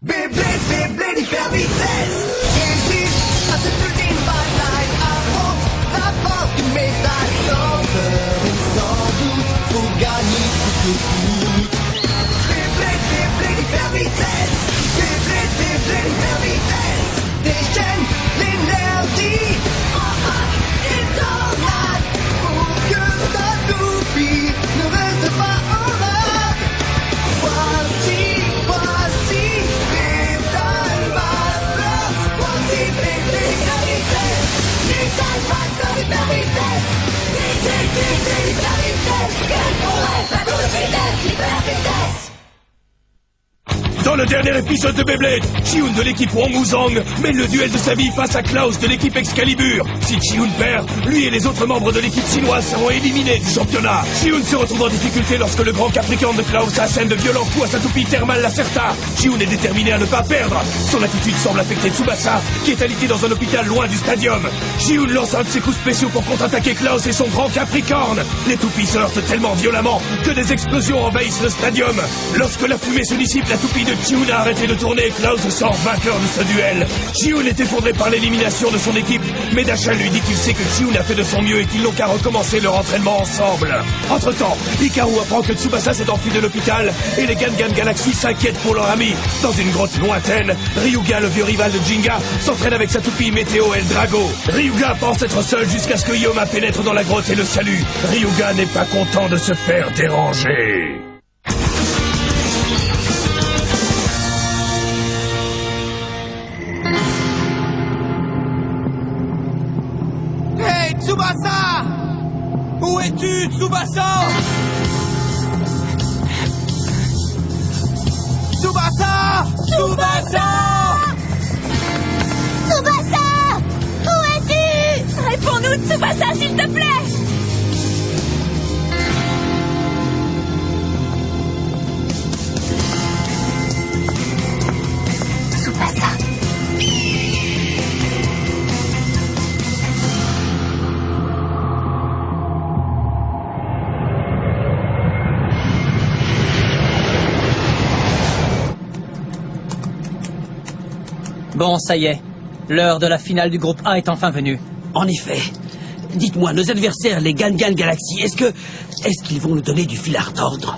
Beyblade, Beyblade hyper vitesse. Hésite à cette ultime bataille. Affronte la force du métal. Sans peur et sans doute, pour gagner tout le coup. Beyblade, Beyblade hyper vitesse. Beyblade, Beyblade hyper vitesse. Déchaîne l'énergie. Et tornade. Pour que ta toupie ne reste pas en rade. Voici Metal Master. Voici Beyblade hyper vitesse. Metal Master hyper vitesse. Beyblade hyper vitesse. Quelle pourrait faire de vitesse hyper vitesse. Dans le dernier épisode de Beyblade, Chi-Hun de l'équipe Wong-Wuzang mène le duel de sa vie face à Klaus de l'équipe Excalibur. Si Chi-Hun perd, lui et les autres membres de l'équipe chinoise seront éliminés du championnat. Chi-Hun se retrouve en difficulté lorsque le grand Capricorne de Klaus assène de violents coups à sa toupie thermale Lacerta. Chi-Hun est déterminé à ne pas perdre. Son attitude semble affecter Tsubasa, qui est alité dans un hôpital loin du stadium. Chi-Hun lance un de ses coups spéciaux pour contre-attaquer Klaus et son grand Capricorne. Les toupies se heurtent tellement violemment que des explosions envahissent le stadium. Lorsque la fumée se dissipe, la toupie de Chi-Hun a arrêté de tourner et Klaus sort vainqueur de ce duel. Chi-Hun est effondré par l'élimination de son équipe, mais Dasha lui dit qu'il sait que Chi-Hun a fait de son mieux et qu'ils n'ont qu'à recommencer leur entraînement ensemble. Entre-temps, Hikaru apprend que Tsubasa s'est enfui de l'hôpital et les Gangan Galaxy s'inquiètent pour leur ami. Dans une grotte lointaine, Ryuga, le vieux rival de Jinga, s'entraîne avec sa toupie Météo El Drago. Ryuga pense être seul jusqu'à ce que Yoma pénètre dans la grotte et le salue. Ryuga n'est pas content de se faire déranger. Tsubasa! Où es-tu, Tsubasa? Tsubasa! Tsubasa! Tsubasa! Où es-tu? Réponds-nous, Tsubasa, s'il te plaît! Tsubasa. Bon, ça y est. L'heure de la finale du groupe A est enfin venue. En effet. Dites-moi, nos adversaires, les Gangan Galaxy, est-ce qu'ils vont nous donner du fil à retordre?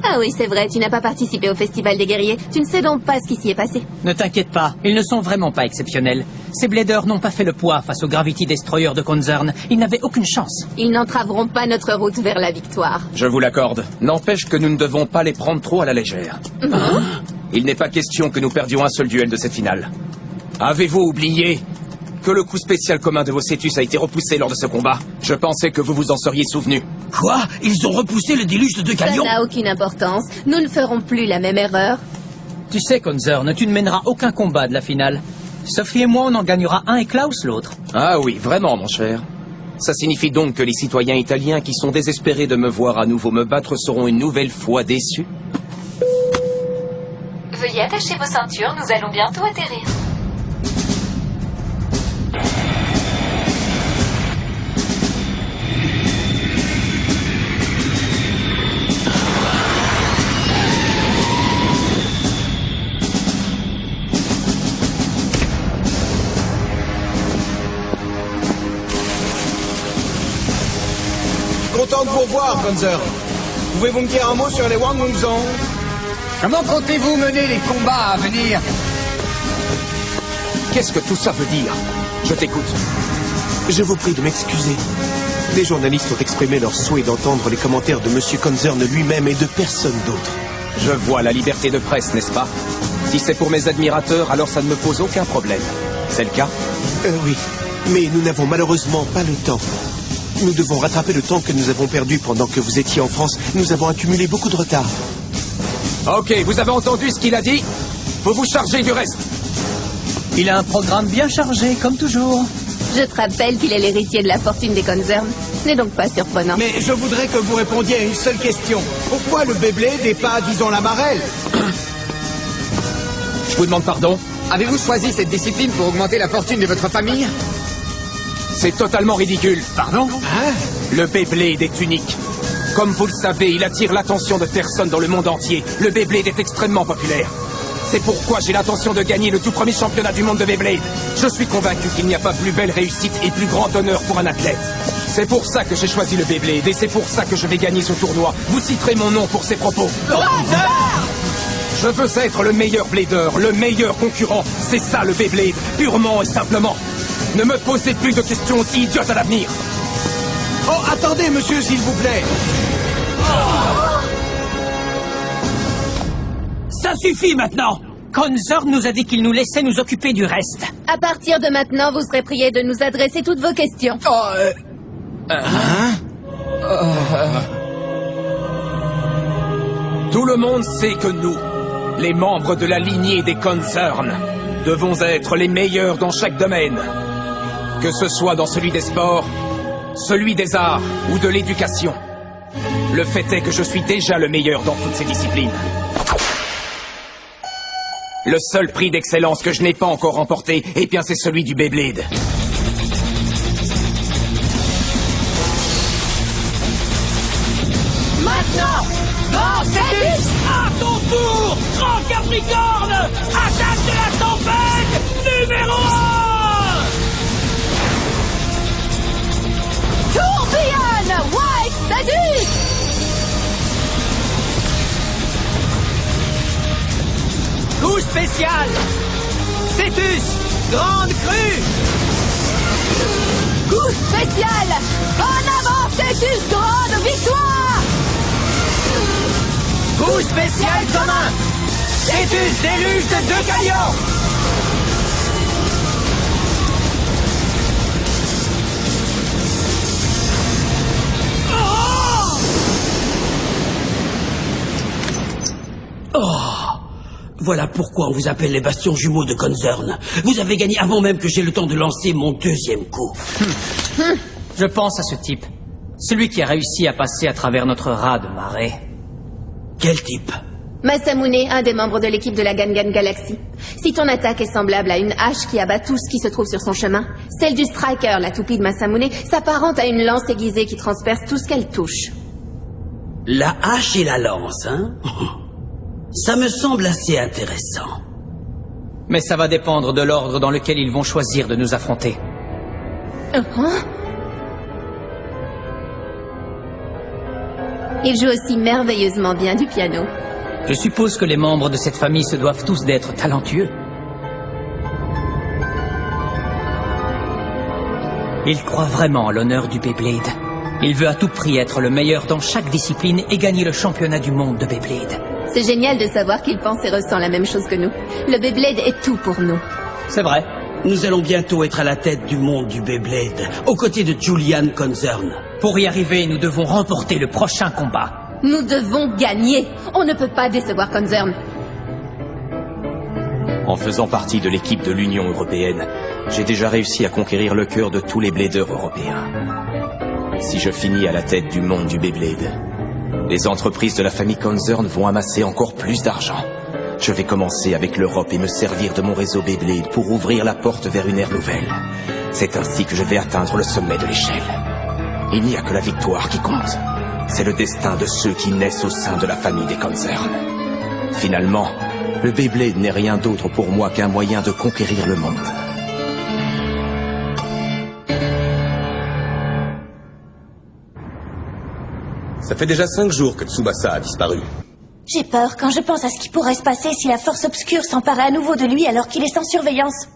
Ah oui, c'est vrai, tu n'as pas participé au Festival des Guerriers. Tu ne sais donc pas ce qui s'y est passé. Ne t'inquiète pas, ils ne sont vraiment pas exceptionnels. Ces bladers n'ont pas fait le poids face au Gravity Destroyer de Concern. Ils n'avaient aucune chance. Ils n'entraveront pas notre route vers la victoire. Je vous l'accorde. N'empêche que nous ne devons pas les prendre trop à la légère. Il n'est pas question que nous perdions un seul duel de cette finale. Avez-vous oublié que le coup spécial commun de vos Cetus a été repoussé lors de ce combat? Je pensais que vous vous en seriez souvenu. Quoi? Ils ont repoussé le déluge de deux Ça camions? n'a aucune importance. Nous ne ferons plus la même erreur. Tu sais, Concern, tu ne mèneras aucun combat de la finale. Sophie et moi, on en gagnera un et Klaus l'autre. Ah oui, vraiment, mon cher. Ça signifie donc que les citoyens italiens qui sont désespérés de me voir à nouveau me battre seront une nouvelle fois déçus? Veuillez attacher vos ceintures, nous allons bientôt atterrir. Content de vous revoir, Panzer. Pouvez-vous me dire un mot sur les Wong-Wuzang? Comment comptez-vous mener les combats à venir? Qu'est-ce que tout ça veut dire? Je t'écoute. Je vous prie de m'excuser. Les journalistes ont exprimé leur souhait d'entendre les commentaires de Monsieur Concern lui-même et de personne d'autre. Je vois la liberté de presse, n'est-ce pas? Si c'est pour mes admirateurs, alors ça ne me pose aucun problème. C'est le cas? Oui, mais nous n'avons malheureusement pas le temps. Nous devons rattraper le temps que nous avons perdu pendant que vous étiez en France. Nous avons accumulé beaucoup de retard. Ok, vous avez entendu ce qu'il a dit? Vous vous chargez du reste. Il a un programme bien chargé, comme toujours. Je te rappelle qu'il est l'héritier de la fortune des Concern. Ce n'est donc pas surprenant. Mais je voudrais que vous répondiez à une seule question. Pourquoi le Beyblade et pas, disons, la marelle? Je vous demande pardon? Avez-vous choisi cette discipline pour augmenter la fortune de votre famille? C'est totalement ridicule. Pardon? Le Beyblade est unique. Comme vous le savez, il attire l'attention de personnes dans le monde entier. Le Beyblade est extrêmement populaire. C'est pourquoi j'ai l'intention de gagner le tout premier championnat du monde de Beyblade. Je suis convaincu qu'il n'y a pas plus belle réussite et plus grand honneur pour un athlète. C'est pour ça que j'ai choisi le Beyblade et c'est pour ça que je vais gagner ce tournoi. Vous citerez mon nom pour ces propos. Je veux être le meilleur blader, le meilleur concurrent. C'est ça le Beyblade, purement et simplement. Ne me posez plus de questions aussi idiotes à l'avenir. Oh, attendez, monsieur, s'il vous plaît. Ça suffit maintenant! Conzorn nous a dit qu'il nous laissait nous occuper du reste. À partir de maintenant, vous serez priés de nous adresser toutes vos questions. Tout le monde sait que nous, les membres de la lignée des Conzorn, devons être les meilleurs dans chaque domaine. Que ce soit dans celui des sports, celui des arts ou de l'éducation. Le fait est que je suis déjà le meilleur dans toutes ces disciplines. Le seul prix d'excellence que je n'ai pas encore remporté, eh bien c'est celui du Beyblade. Maintenant! Grand Cétus! À ton tour! Grand Capricorne! Attaque de la tempête! Numéro 1! Tourbillon! White Cétus! Coup spécial. Cétus, grande crue. Coup spécial! En avant, Cétus, grande victoire! Coup spécial commun. Cétus, déluge de 2 galions. Voilà pourquoi on vous appelle les bastions jumeaux de Conzorn. Vous avez gagné avant même que j'ai le temps de lancer mon deuxième coup. Je pense à ce type. Celui qui a réussi à passer à travers notre raz de marée. Quel type? Masamune, un des membres de l'équipe de la Gangan Galaxy. Si ton attaque est semblable à une hache qui abat tout ce qui se trouve sur son chemin, celle du Striker, la toupie de Masamune, s'apparente à une lance aiguisée qui transperce tout ce qu'elle touche. La hache et la lance, hein? Ça me semble assez intéressant. Mais ça va dépendre de l'ordre dans lequel ils vont choisir de nous affronter. Il joue aussi merveilleusement bien du piano. Je suppose que les membres de cette famille se doivent tous d'être talentueux. Il croit vraiment à l'honneur du Beyblade. Il veut à tout prix être le meilleur dans chaque discipline et gagner le championnat du monde de Beyblade. C'est génial de savoir qu'il pense et ressent la même chose que nous. Le Beyblade est tout pour nous. C'est vrai. Nous allons bientôt être à la tête du monde du Beyblade, aux côtés de Julian Conzorn. Pour y arriver, nous devons remporter le prochain combat. Nous devons gagner. On ne peut pas décevoir Conzorn. En faisant partie de l'équipe de l'Union européenne, j'ai déjà réussi à conquérir le cœur de tous les bladers européens. Si je finis à la tête du monde du Beyblade, les entreprises de la famille Conzorn vont amasser encore plus d'argent. Je vais commencer avec l'Europe et me servir de mon réseau Beyblade pour ouvrir la porte vers une ère nouvelle. C'est ainsi que je vais atteindre le sommet de l'échelle. Il n'y a que la victoire qui compte. C'est le destin de ceux qui naissent au sein de la famille des Conzorn. Finalement, le Beyblade n'est rien d'autre pour moi qu'un moyen de conquérir le monde. Ça fait déjà 5 jours que Tsubasa a disparu. J'ai peur quand je pense à ce qui pourrait se passer si la force obscure s'emparait à nouveau de lui alors qu'il est sans surveillance.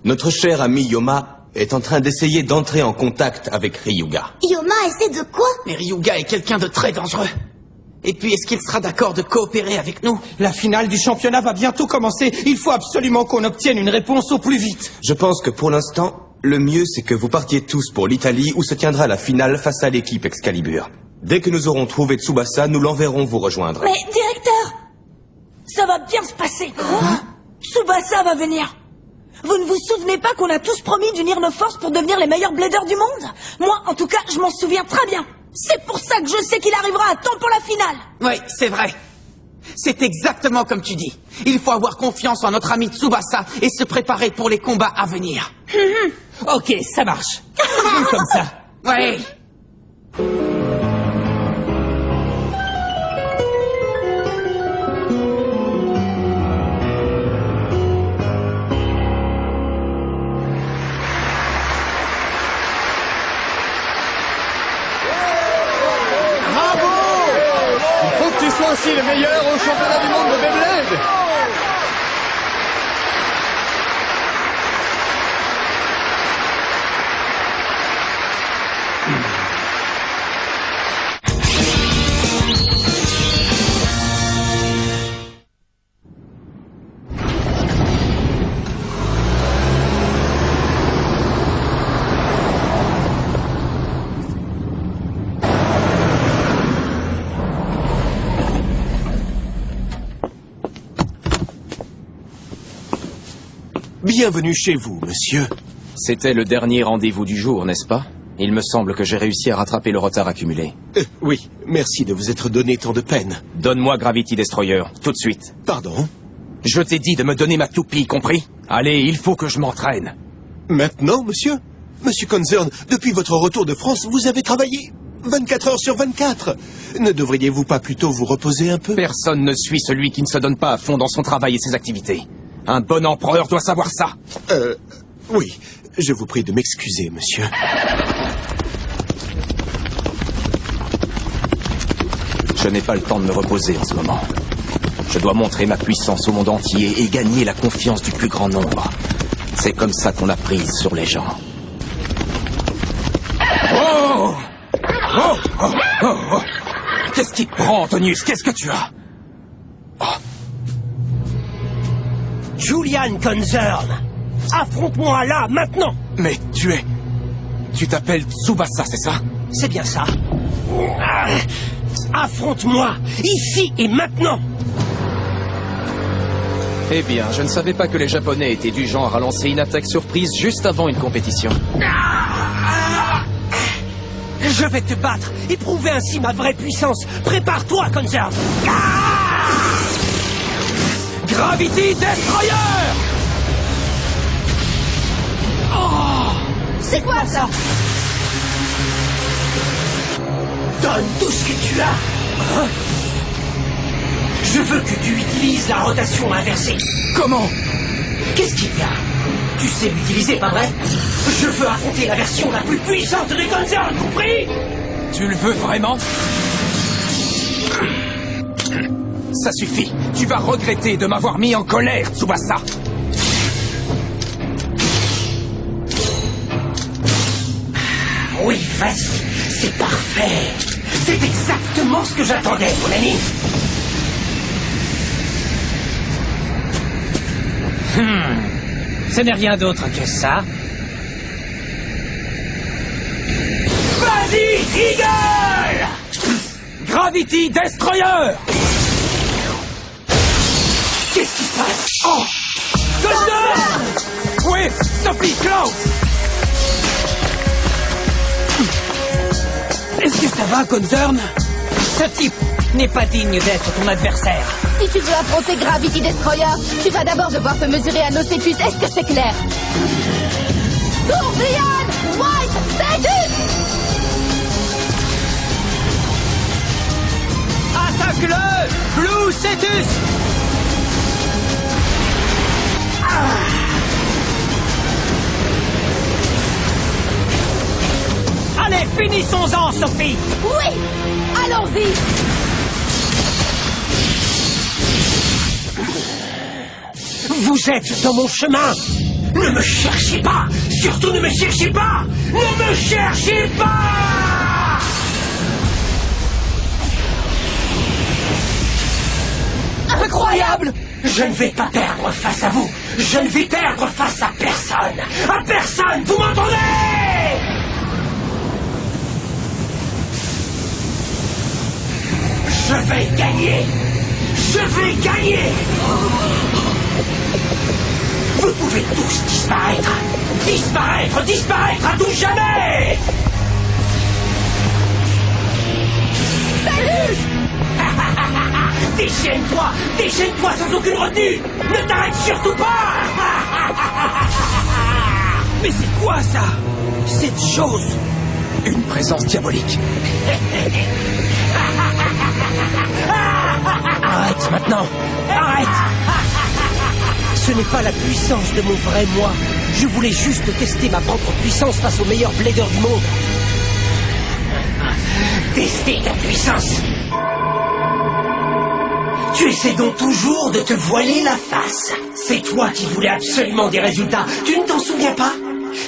Notre cher ami Yoma est en train d'essayer d'entrer en contact avec Ryuga. Yoma essaie de quoi? Mais Ryuga est quelqu'un de très dangereux. Et puis, est-ce qu'il sera d'accord de coopérer avec nous? La finale du championnat va bientôt commencer. Il faut absolument qu'on obtienne une réponse au plus vite. Je pense que pour l'instant, le mieux c'est que vous partiez tous pour l'Italie où se tiendra la finale face à l'équipe Excalibur. Dès que nous aurons trouvé Tsubasa, nous l'enverrons vous rejoindre. Mais, directeur, ça va bien se passer. Tsubasa va venir. Vous ne vous souvenez pas qu'on a tous promis d'unir nos forces pour devenir les meilleurs bladers du monde? Moi, en tout cas, je m'en souviens très bien. C'est pour ça que je sais qu'il arrivera à temps pour la finale. Oui, c'est vrai. C'est exactement comme tu dis. Il faut avoir confiance en notre ami Tsubasa et se préparer pour les combats à venir. Ok, ça marche. Comme ça. Oui. meilleur au championnat du monde de Beyblade. Bienvenue chez vous, monsieur. C'était le dernier rendez-vous du jour, n'est-ce pas? Il me semble que j'ai réussi à rattraper le retard accumulé. Oui, merci de vous être donné tant de peine. Donne-moi Gravity Destroyer, tout de suite. Pardon? Je t'ai dit de me donner ma toupie, compris? Allez, il faut que je m'entraîne. Maintenant, monsieur? Monsieur Concern, depuis votre retour de France, vous avez travaillé 24 heures sur 24. Ne devriez-vous pas plutôt vous reposer un peu? Personne ne suit celui qui ne se donne pas à fond dans son travail et ses activités. Un bon empereur doit savoir ça. Oui. Je vous prie de m'excuser, monsieur. Je n'ai pas le temps de me reposer en ce moment. Je dois montrer ma puissance au monde entier et gagner la confiance du plus grand nombre. C'est comme ça qu'on a prise sur les gens. Oh! Oh! Oh! Oh! Oh! Qu'est-ce qui te prend, Antonius? Qu'est-ce que tu as? Oh. Julian Concern, affronte-moi là, maintenant! Mais tu t'appelles Tsubasa, c'est ça? C'est bien ça. Affronte-moi, ici et maintenant! Eh bien, je ne savais pas que les Japonais étaient du genre à lancer une attaque surprise juste avant une compétition. Je vais te battre et prouver ainsi ma vraie puissance. Prépare-toi, Concern! Gravity Destroyer! Oh! C'est quoi ça? Donne tout ce que tu as! Hein? Je veux que tu utilises la rotation inversée. Comment? Qu'est-ce qu'il y a? Tu sais l'utiliser, pas vrai? Je veux affronter la version la plus puissante des Concern, compris? Tu le veux vraiment? Ça suffit. Tu vas regretter de m'avoir mis en colère, Tsubasa. Oui, vas-y. C'est parfait. C'est exactement ce que j'attendais, mon ami. Ce n'est rien d'autre que ça. Vas-y, Eagle! Gravity Destroyer! Qu'est-ce qui se passe? Oh! Thunder! Oui, Sophie, Klaus! Est-ce que ça va, Concern? Ce type n'est pas digne d'être ton adversaire. Si tu veux affronter Gravity Destroyer, tu vas d'abord devoir te mesurer à nos Cetus. Est-ce que c'est clair? Tourbillon White Cetus! Attaque-le! Blue Cetus! Allez, finissons-en, Sophie! Oui! Allons-y! Vous êtes dans mon chemin! Ne me cherchez pas! Surtout ne me cherchez pas! Ne me cherchez pas! Incroyable! Je ne vais pas perdre face à vous! Je ne vais perdre face à personne! À personne! Vous m'entendez? Je vais gagner! Je vais gagner! Vous pouvez tous disparaître! Disparaître! Disparaître à tout jamais! Salut! Déchaîne-toi! Déchaîne-toi sans aucune retenue! Ne t'arrête surtout pas! Mais c'est quoi ça? Cette chose? Une présence diabolique. Arrête maintenant! Arrête! Ce n'est pas la puissance de mon vrai moi. Je voulais juste tester ma propre puissance face au meilleur blader du monde. Tester ta puissance! Tu essaies donc toujours de te voiler la face. C'est toi qui voulais absolument des résultats. Tu ne t'en souviens pas?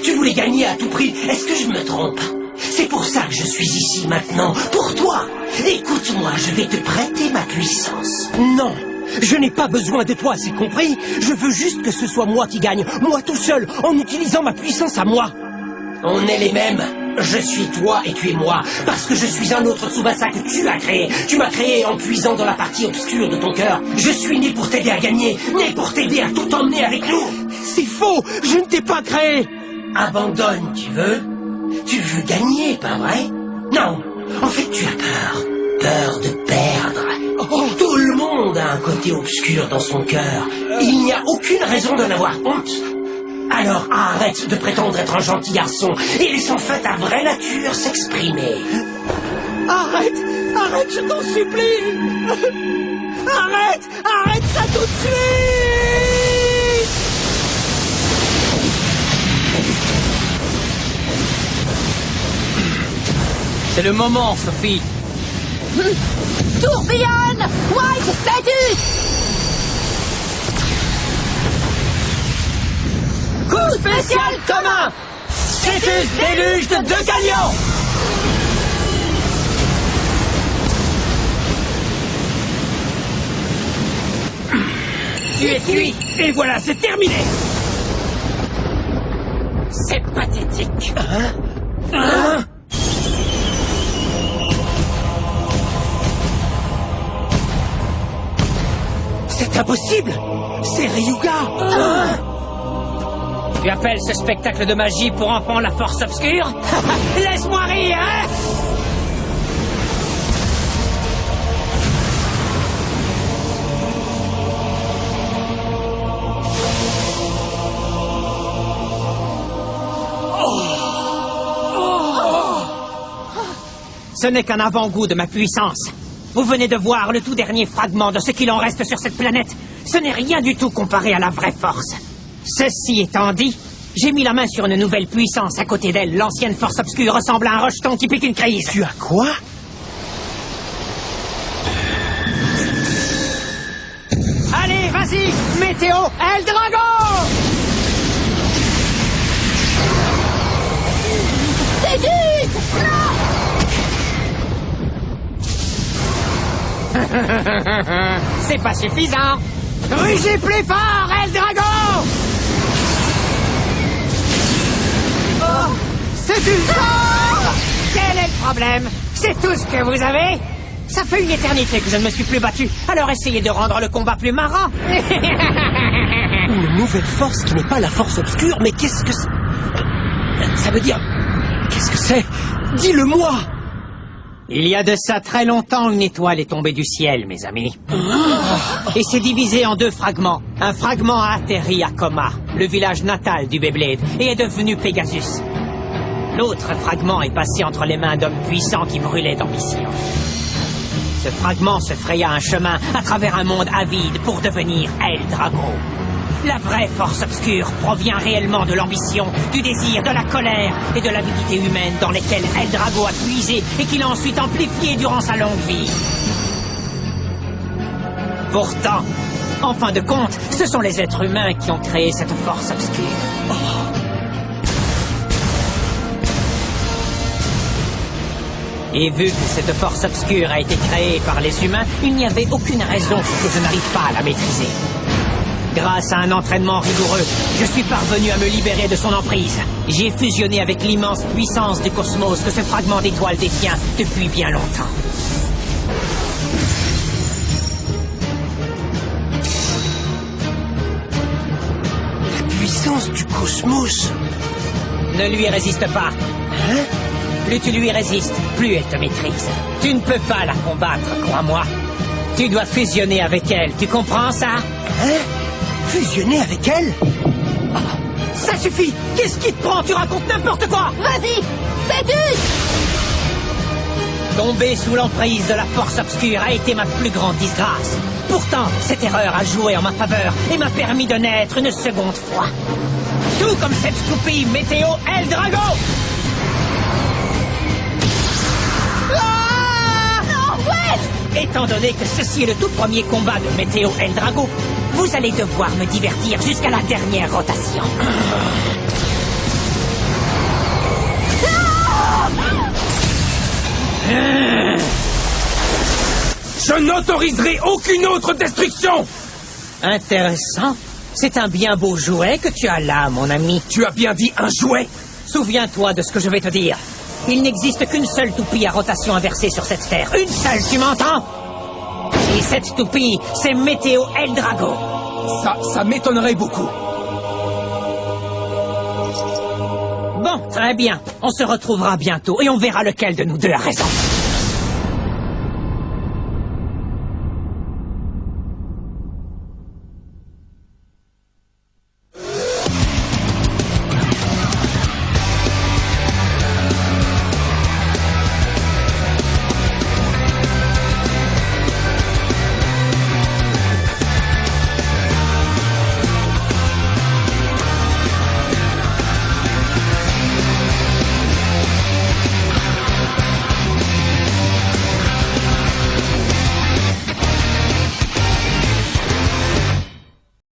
Tu voulais gagner à tout prix. Est-ce que je me trompe? C'est pour ça que je suis ici maintenant. Pour toi. Écoute-moi, je vais te prêter ma puissance. Non, je n'ai pas besoin de toi, c'est compris? Je veux juste que ce soit moi qui gagne. Moi tout seul, en utilisant ma puissance à moi. On est les mêmes. Je suis toi et tu es moi, parce que je suis un autre Tsubasa que tu as créé. Tu m'as créé en puisant dans la partie obscure de ton cœur. Je suis né pour t'aider à gagner, né pour t'aider à tout emmener avec nous. C'est faux, je ne t'ai pas créé. Abandonne, tu veux? Tu veux gagner, pas vrai? Non, en fait tu as peur. Peur de perdre. Oh, tout le monde a un côté obscur dans son cœur. Il n'y a aucune raison d'en avoir honte. Alors arrête de prétendre être un gentil garçon et laisse enfin ta vraie nature s'exprimer. Arrête, arrête, je t'en supplie. Arrête, arrête ça tout de suite. C'est le moment, Sophie. Tourbillonne! White Status! Coup spécial commun! Status déluge de 2 gagnants! Tu es cuit! Et voilà, c'est terminé! C'est pathétique! C'est impossible! C'est Ryuga! Tu appelles ce spectacle de magie pour enfants la force obscure? Laisse-moi rire, hein! Ce n'est qu'un avant-goût de ma puissance. Vous venez de voir le tout dernier fragment de ce qu'il en reste sur cette planète. Ce n'est rien du tout comparé à la vraie force. Ceci étant dit, j'ai mis la main sur une nouvelle puissance. À côté d'elle, l'ancienne force obscure ressemble à un rejeton qui pique une crise. Tu as quoi? Allez, vas-y, Météo, El Dragon! C'est pas suffisant. Rugis plus fort, El Dragon! Oh, c'est du sang! Quel est le problème? C'est tout ce que vous avez? Ça fait une éternité que je ne me suis plus battu. Alors essayez de rendre le combat plus marrant. Une nouvelle force qui n'est pas la force obscure, mais qu'est-ce que c'est? Ça veut dire... Qu'est-ce que c'est? Dis-le-moi! Il y a de ça très longtemps, une étoile est tombée du ciel, mes amis. Et s'est divisée en 2 fragments. Un fragment a atterri à Coma, le village natal du Beyblade, et est devenu Pegasus. L'autre fragment est passé entre les mains d'hommes puissants qui brûlaient d'ambition. Ce fragment se fraya un chemin à travers un monde avide pour devenir El Drago. La vraie force obscure provient réellement de l'ambition, du désir, de la colère et de l'avidité humaine dans lesquelles El Drago a puisé et qu'il a ensuite amplifié durant sa longue vie. Pourtant, en fin de compte, ce sont les êtres humains qui ont créé cette force obscure. Et vu que cette force obscure a été créée par les humains, il n'y avait aucune raison pour que je n'arrive pas à la maîtriser. Grâce à un entraînement rigoureux, je suis parvenu à me libérer de son emprise. J'ai fusionné avec l'immense puissance du cosmos que ce fragment d'étoile détient depuis bien longtemps. La puissance du cosmos. Ne lui résiste pas. Hein? Plus tu lui résistes, plus elle te maîtrise. Tu ne peux pas la combattre, crois-moi. Tu dois fusionner avec elle, tu comprends ça? Hein? Fusionner avec elle? Ça suffit! Qu'est-ce qui te prend? Tu racontes n'importe quoi! Vas-y! Status! Tomber sous l'emprise de la force obscure a été ma plus grande disgrâce. Pourtant, cette erreur a joué en ma faveur et m'a permis de naître une seconde fois. Tout comme cette scoopie Météo El Drago! Ah! Non, ouais! Étant donné que ceci est le tout premier combat de Météo Eldrago, vous allez devoir me divertir jusqu'à la dernière rotation. Je n'autoriserai aucune autre destruction! Intéressant. C'est un bien beau jouet que tu as là, mon ami. Tu as bien dit un jouet? Souviens-toi de ce que je vais te dire. Il n'existe qu'une seule toupie à rotation inversée sur cette terre. Une seule, tu m'entends? Et cette toupie, c'est Météo Eldrago. Ça m'étonnerait beaucoup. Bon, très bien. On se retrouvera bientôt et on verra lequel de nous deux a raison.